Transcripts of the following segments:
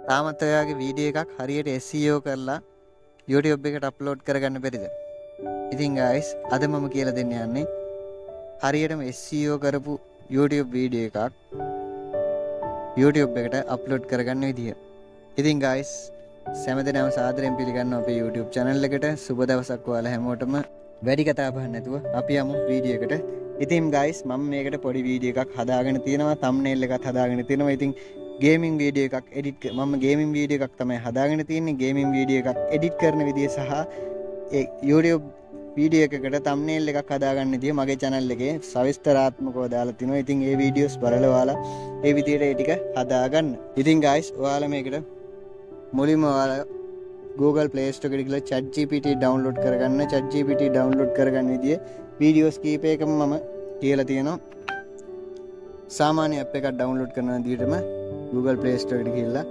තාමත් ඔයාගේ වීඩියෝ එකක් හරියට SEO කරලා YouTube එකට අප්ලෝඩ් කරගන්න බැරිද? ඉතින් guys අද මම කියලා දෙන්න යන්නේ හරියටම SEO කරපු YouTube වීඩියෝ එකක් YouTube එකට අප්ලෝඩ් කරගන්න විදිය. ඉතින් guys සෑමදෙනාම සාදරයෙන් පිළිගන්නවා අපේ YouTube channel එකට. සුබ දවසක් ඔයාලා හැමෝටම. වැඩි කතා බහ නැතුව අපි යමු වීඩියෝ එකට. ඉතින් guys මම මේකට පොඩි වීඩියෝ එකක් හදාගෙන තියෙනවා, thumbnail එකක් හදාගෙන තියෙනවා. ඉතින් ගේමින් වීඩියෝ එකක් එඩිට් මම ගේමින් වීඩියෝ එකක් තමයි හදාගෙන තියෙන්නේ. ගේමින් වීඩියෝ එකක් එඩිට් කරන විදිය සහ ඒ YouTube වීඩියෝ එකකට thumbnail එකක් හදාගන්න විදිය මගේ channel එකේ සවිස්තරාත්මකව දාලා තිනවා. ඉතින් ඒ වීඩියෝස් බලලා ඔයාලා ඒ විදියට ඒ ටික හදාගන්න. ඉතින් guys ඔයාලා මේකට මුලින්ම ඔයාලා Google Play Store එකට ගිහලා ChatGPT download කරගන්න. ChatGPT download කරගන්න විදිය වීඩියෝස් කීපයකම මම කියලා තියෙනවා. සාමාන්‍ය app එකක් download කරන විදියටම Google Play Store එකට ගිහලා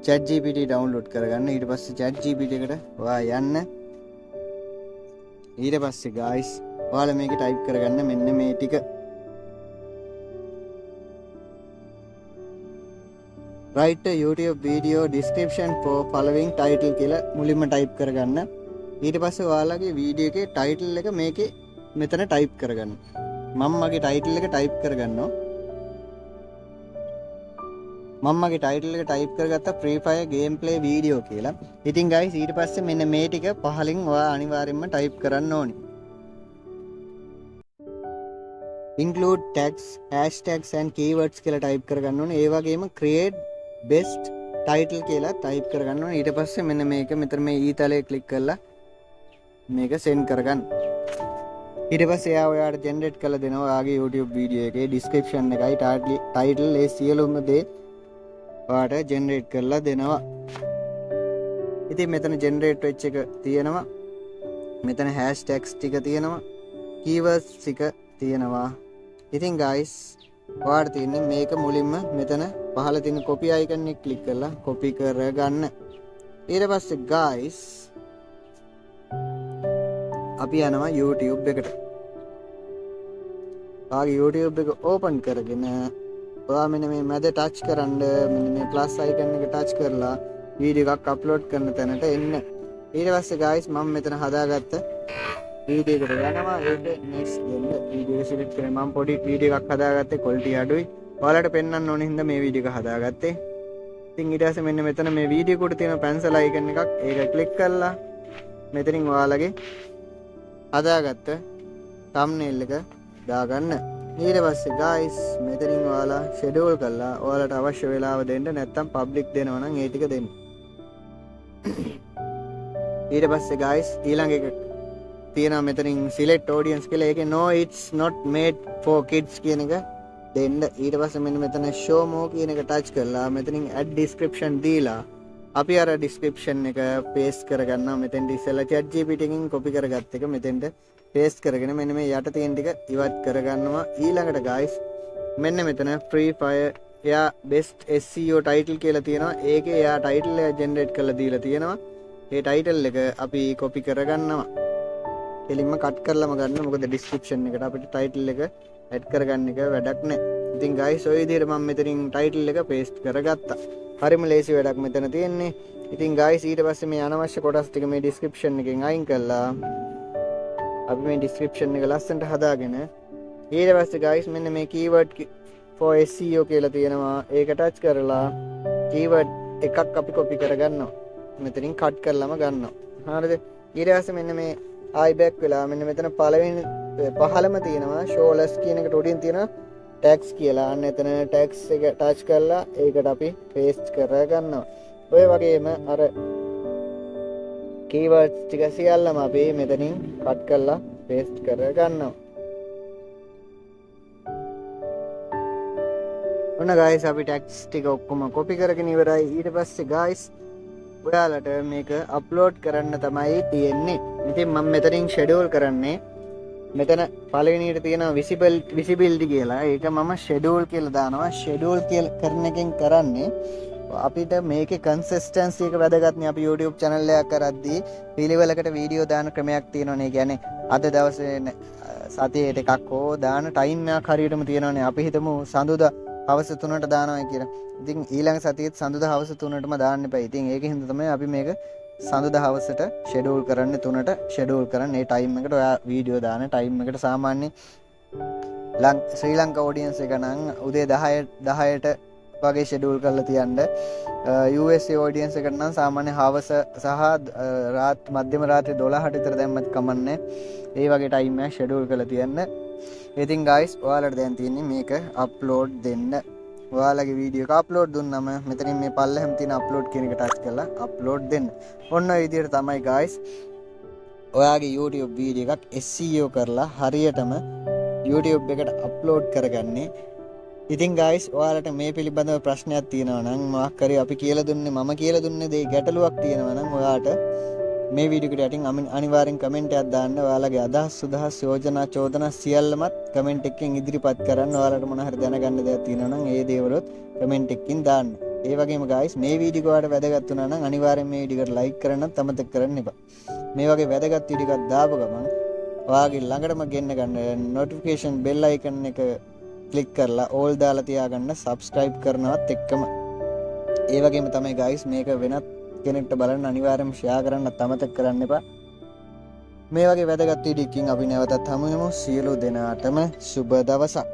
ChatGPT download කරගන්න. ඊට පස්සේ ChatGPT එකට ඔයා යන්න. ඊට පස්සේ guys ඔයාලා මේක type කරගන්න මෙන්න මේ ටික. write a YouTube video description for following title කියලා මුලින්ම type කරගන්න. ඊට පස්සේ ඔයාලගේ වීඩියෝ එකේ title එක මේකේ මෙතන type කරගන්න. මම මගේ title එක type කරගන්නවා. මම මගේ title එක type කරගත්තා Free Fire gameplay video කියලා. ඉතින් guys ඊට පස්සේ මෙන්න මේ ටික පහලින් ඔයා අනිවාර්යයෙන්ම type කරන්න ඕනි. include tags, hashtags and keywords කියලා type කරගන්න ඕනේ. ඒ වගේම create best title කියලා type කරගන්න ඕනේ. ඊට පස්සේ මෙන්න මේක මෙතන මේ ඊතලයේ click කරලා මේක send කරගන්න. ඊට පස්සේ එයා ඔයාලට generate කරලා දෙනවා ඔයාගේ YouTube video එකේ description එකයි title ඒ සියලුම දේ ඔයාලට generate කරලා දෙනවා. ඉතින් මෙතන generate වෙච්ච එක තියෙනවා. මෙතන hashtags ටික තියෙනවා. keywords ටික තියෙනවා. ඉතින් guys ඔයාලට තියෙන්නේ මේක මුලින්ම මෙතන පහළ තියෙන copy icon එක click කරලා copy කරගන්න. ඊට පස්සේ guys අපි යනවා YouTube එකට. ඔයාගේ YouTube එක open කරගෙන ඔයා මෙන්න මේ මැද touch කරන්න මෙන්න මේ plus icon එක touch කරලා වීඩියෝ එකක් upload කරන තැනට එන්න. ඊට පස්සේ guys මම මෙතන හදාගත්ත වීඩියෝ එකට යනවා. ඒක next දෙන්න වීඩියෝ select කරගෙන මම පොඩි වීඩියෝ එකක් හදාගත්තේ quality අඩුයි. ඔයාලට පෙන්වන්න ඕන හින්දා මේ වීඩියෝ එක හදාගත්තේ. ඉතින් ඊට පස්සේ මෙන්න මෙතන මේ වීඩියෝ එකට තියෙන pencil icon එකක් ඒක click කරලා මෙතනින් ඔයාලගේ හදාගත්ත thumbnail එක දාගන්න. ඊට පස්සේ guys මෙතනින් ඔයාලා schedule කරලා ඔයාලට අවශ්‍ය වෙලාව දෙන්න, නැත්නම් public දෙනවා නම් ඒ ටික දෙන්න. ඊට පස්සේ guys ඊළඟ එක තියෙනවා මෙතනින් select audience කියලා. ඒකේ no it's not made for kids කියන එක දෙන්න. ඊට පස්සේ මෙන්න මෙතන show more කියන එක touch කරලා මෙතනින් add description දීලා අපි අර description එක paste කරගන්නවා. මෙතෙන්ට ඉස්සෙල්ලා ChatGPT එකකින් copy කරගත්ත එක මෙතෙන්ට paste කරගෙන මෙන්න මේ යට තියෙන ටික ඉවත් කරගන්නවා. ඊළඟට guys මෙන්න මෙතන Free Fire එයා best SEO title කියලා තියෙනවා. ඒකේ එයා title එක generate කරලා දීලා තියෙනවා. ඒ title එක අපි copy කරගන්නවා. කෙලින්ම cut කරලාම ගන්න. මොකද description එකට අපිට title එක add කරගන්න එක වැඩක් නැහැ. ඉතින් guys ඔය විදිහට මම මෙතනින් title එක paste කරගත්තා. හරිම ලේසි වැඩක් මෙතන තියෙන්නේ. ඉතින් guys ඊට පස්සේ මේ අනවශ්‍ය කොටස් ටික මේ description එකෙන් අයින් කළා. අපි මේ description එක ලස්සනට හදාගෙන ඊට පස්සේ guys මෙන්න මේ keyword for SEO කියලා තියෙනවා. ඒක touch කරලා keyword එකක් අපි copy කරගන්නවා. මෙතනින් cut කරලාම ගන්නවා. හරිද? ඊට පස්සේ මෙන්න මේ ආයි back වෙලා මෙන්න මෙතන පළවෙනි පහළම තියෙනවා show less කියන එකට උඩින් තියෙනවා tags කියලා. අන්න එතන tags එක touch කරලා ඒකට අපි paste කරගන්නවා. ඔය වගේම අර keywords ටික සියල්ලම අපි මෙතනින් cut කරලා paste කරගන්නවා. ඔන්න guys අපි tags ටික ඔක්කොම copy කරගෙන ඉවරයි. ඊට පස්සේ guys ඔයාලට මේක upload කරන්න තමයි තියෙන්නේ. ඉතින් මම මෙතනින් schedule කරන්නේ මෙතන පළවෙනියට තියෙනවා visibility කියලා. ඒක මම schedule කියලා දානවා. schedule කියලා කරන එකෙන් කරන්නේ අපිට මේකේ consistency එක වැදගත්නේ. අපි YouTube channel එකක් කරද්දී පිළිවෙලකට වීඩියෝ දාන ක්‍රමයක් තියෙනවනේ. ඒ කියන්නේ අද දවසේ සතියේට එකක් හෝ දාන ටයිම් එකක් හරියටම තියෙනවනේ. අපි හිතමු සඳුදා හවස 3ට දානවා කියලා. ඉතින් ඊළඟ සතියේත් සඳුදා හවස 3ටම දාන්න එපා. ඉතින් ඒකෙන් හින්දා තමයි අපි මේක සඳුදා හවසට ෂෙඩියුල් කරන්නේ 3ට ෂෙඩියුල් කරන්නේ. ඒ ටයිම් එකට ඔයා වීඩියෝ දාන ටයිම් එකට සාමාන්‍ය ශ්‍රී ලංකා ඔඩියන්ස් එක නම් උදේ 10ට වගේ ෂෙඩියුල් කරලා තියන්න. USA ඔඩියන්ස් එකට නම් සාමාන්‍ය හවස සහ මධ්‍යම රාත්‍රී 12ට විතර දැම්මත් කමන්නේ. ඒ වගේ ටයිම් එක ෂෙඩියුල් කරලා තියන්න. ඉතින් guys ඔයාලට දැන් තියෙන්නේ මේක අප්ලෝඩ් දෙන්න. ඔයාලගේ වීඩියෝ එක අප්ලෝඩ් දුන්නම මෙතනින් මේ පල්ලෙහාම තියෙන අප්ලෝඩ් කියන එක ටච් කරලා අප්ලෝඩ් දෙන්න. ඔන්න ඔය විදිහට තමයි guys ඔයාගේ YouTube වීඩියෝ එකක් SEO කරලා හරියටම YouTube එකට අප්ලෝඩ් කරගන්නේ. ඉතින් guys ඔයාලට මේ පිළිබඳව ප්‍රශ්නයක් තියෙනවා නම් මොකක් හරි අපි කියලා දුන්නේ මම කියලා දුන්නේ දේ ගැටලුවක් තියෙනවා නම් ඔයාට මේ වීඩියෝ එකට යටින් අනිවාර්යෙන් කමෙන්ට් එකක් දාන්න. ඔයාලගේ අදහස් සුදහස් යෝජනා චෝදනා සියල්ලමත් කමෙන්ට් එකකින් ඉදිරිපත් කරන්න. ඔයාලට මොන හරි දැනගන්න දෙයක් තියෙනවා නම් ඒ දේවලුත් කමෙන්ට් එකකින් දාන්න. ඒ වගේම guys මේ වීඩියෝ එක ඔයාලට වැදගත් වුණා නම් අනිවාර්යෙන් මේ වීඩියෝ එකට ලයික් කරන්නත් අමතක කරන්න එපා. මේ වගේ වැදගත් වීඩියෝ එකක් දාපු ගමන් ඔයාගේ ළඟටම ගෙන්න ගන්න notification bell icon එක ක්ලික් කරලා all දාලා තියාගන්න subscribe කරනවත් එක්කම. ඒ වගේම තමයි guys මේක වෙනත් කෙනෙක්ට බලන්න අනිවාර්යයෙන්ම share කරන්නත් අමතක කරන්න එපා. මේ වගේ වැදගත් වීඩියෝ එකකින් අපි නැවතත් හමු වෙමු. සියලු දෙනාටම සුබ දවසක්.